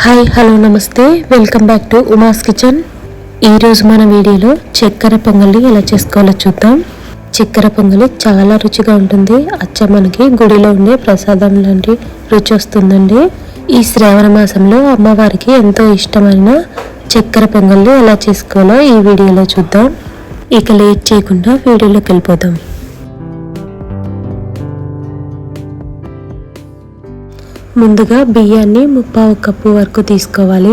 Hi hello నమస్తే, welcome back to Uma's kitchen. ఈరోజు మన వీడియోలో చక్కెర పొంగలి ఎలా చేసుకోవాలో చూద్దాం. చక్కెర పొంగలి చాలా రుచిగా ఉంటుంది. అచ్చ మనకి గుడిలో ఉండే ప్రసాదం లాంటి రుచి వస్తుందండి. ఈ శ్రావణ మాసంలో అమ్మవారికి ఎంతో ఇష్టమైన చక్కెర పొంగల్ని ఎలా చేసుకోవాలో ఈ వీడియోలో చూద్దాం. ఇక లేట్ చేయకుండా వీడియోలోకి వెళ్ళిపోదాం. ముందుగా బియ్యాన్ని 1/4 కప్పు వరకు తీసుకోవాలి.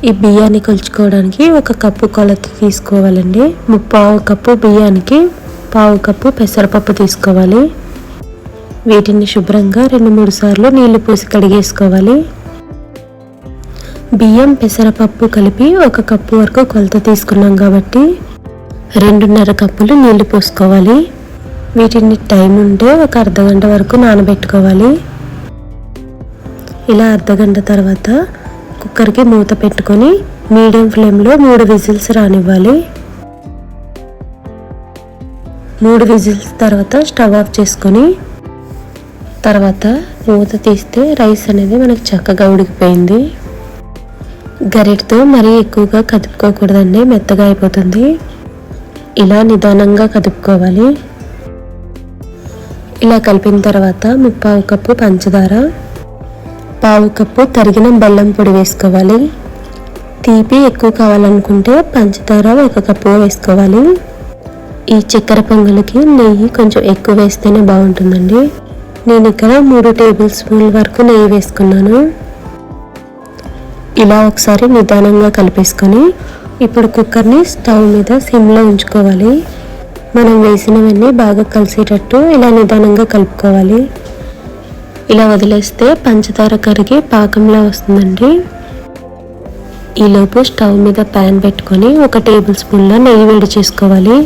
ఈ బియ్యాన్ని కొలుచుకోవడానికి 1 కప్పు కొలత తీసుకోవాలండి. 1/4 కప్పు బియ్యానికి 1/4 కప్పు పెసరపప్పు తీసుకోవాలి. వీటిని శుభ్రంగా 2-3 సార్లు నీళ్లు పోసి కడిగేసుకోవాలి. బియ్యం పెసరపప్పు కలిపి 1 కప్పు వరకు కొలత తీసుకున్నాం కాబట్టి 2.5 కప్పులు నీళ్లు పోసుకోవాలి. వీటిని టైం ఉంటే 1 అర్ధగంట వరకు నానబెట్టుకోవాలి. ఇలా అర్ధగంట తర్వాత కుక్కర్కి మూత పెట్టుకొని మీడియం ఫ్లేమ్లో 3 విజిల్స్ రానివ్వాలి. 3 విజిల్స్ తర్వాత స్టవ్ ఆఫ్ చేసుకొని తర్వాత మూత తీస్తే రైస్ అనేది మనకు చక్కగా ఉడికిపోయింది. గరిటతో మరీ ఎక్కువగా కదుపుకోకూడదండి, మెత్తగా అయిపోతుంది. ఇలా నిదానంగా కదుపుకోవాలి. ఇలా కలిపిన తర్వాత 1/4 కప్పు పంచదార, 1/4 కప్పు తరిగిన బెల్లం పొడి వేసుకోవాలి. తీపి ఎక్కువ కావాలనుకుంటే పంచదార 1 కప్పు వేసుకోవాలి. ఈ చక్కెర పొంగలికి నెయ్యి కొంచెం ఎక్కువ వేస్తేనే బాగుంటుందండి. నేను ఇక్కడ 3 టేబుల్ స్పూన్ల వరకు నెయ్యి వేసుకున్నాను. ఇలా ఒకసారి నిదానంగా కలిపేసుకొని ఇప్పుడు కుక్కర్ని స్టవ్ మీద సిమ్లో ఉంచుకోవాలి. మనం వేసినవన్నీ బాగా కలిసేటట్టు ఇలా నిదానంగా కలుపుకోవాలి. ఇలా వదిలేస్తే పంచదార కరిగి పాకంలా వస్తుందండి. ఈలోపు స్టవ్ మీద ప్యాన్ పెట్టుకొని 1 టేబుల్ స్పూన్ల నెయ్యి వేడి చేసుకోవాలి.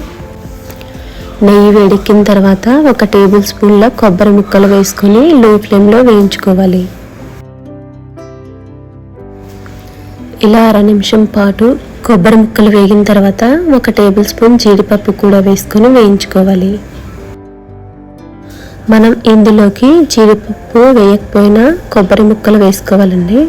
నెయ్యి వేడెక్కిన తర్వాత 1 టేబుల్ స్పూన్ల కొబ్బరి ముక్కలు వేసుకొని లో ఫ్లేమ్లో వేయించుకోవాలి. ఇలా 1/2 నిమిషం పాటు కొబ్బరి ముక్కలు వేగిన తర్వాత 1 టేబుల్ స్పూన్ జీడిపప్పు కూడా వేసుకొని వేయించుకోవాలి. మనం ఇందులోకి జీడిపప్పు వేయకపోయినా కొబ్బరి ముక్కలు వేసుకోవాలండి.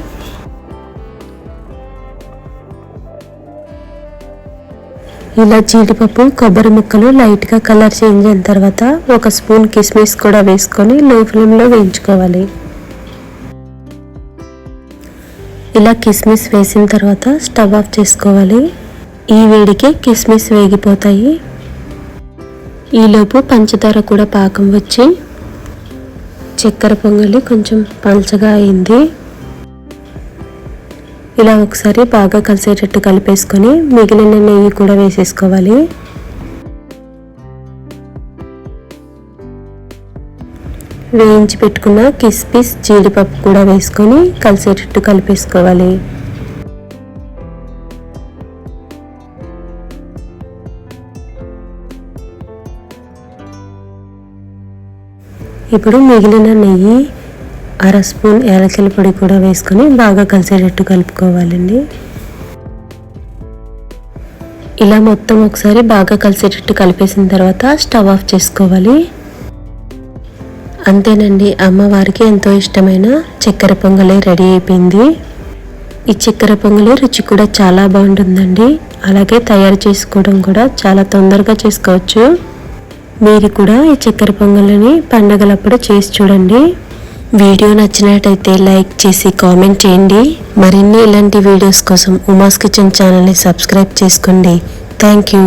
ఇలా జీడిపప్పు కొబ్బరి ముక్కలు లైట్గా కలర్ చేంజ్ అయిన తర్వాత 1 స్పూన్ కిస్మిస్ కూడా వేసుకొని లో ఫ్లేమ్లో వేయించుకోవాలి. ఇలా కిస్మిస్ వేసిన తర్వాత స్టవ్ ఆఫ్ చేసుకోవాలి. ఈ వేడికి కిస్మిస్ వేగిపోతాయి. ఈలోపు పంచదార కూడా పాకం వచ్చి చక్కెర పొంగలి కొంచెం పల్చగా అయింది. ఇలా ఒకసారి బాగా కలిసేటట్టు కలిపేసుకొని మిగిలిన నెయ్యి కూడా వేసేసుకోవాలి. వేయించి పెట్టుకున్న కిస్మిస్ జీడిపప్పు కూడా వేసుకొని కలిసేటట్టు కలిపేసుకోవాలి. ఇప్పుడు మిగిలిన నెయ్యి 1/2 స్పూన్ యాలకుల పొడి కూడా వేసుకొని బాగా కలిసేటట్టు కలుపుకోవాలండి. ఇలా మొత్తం ఒకసారి బాగా కలిసేటట్టు కలిపేసిన తర్వాత స్టవ్ ఆఫ్ చేసుకోవాలి. అంతేనండి, అమ్మవారికి ఎంతో ఇష్టమైన చక్కెర పొంగలి రెడీ అయిపోయింది. ఈ చక్కెర పొంగలి రుచి కూడా చాలా బాగుంటుందండి. అలాగే తయారు చేసుకోవడం కూడా చాలా తొందరగా చేసుకోవచ్చు. మీరు కూడా ఈ చక్కెర పొంగలిని పండగలప్పుడు చేసి చూడండి. వీడియో నచ్చినట్టయితే లైక్ చేసి కామెంట్ చేయండి. మరిన్ని ఇలాంటి వీడియోస్ కోసం ఉమాస్ కిచెన్ ఛానల్ని సబ్స్క్రైబ్ చేసుకోండి. Thank you.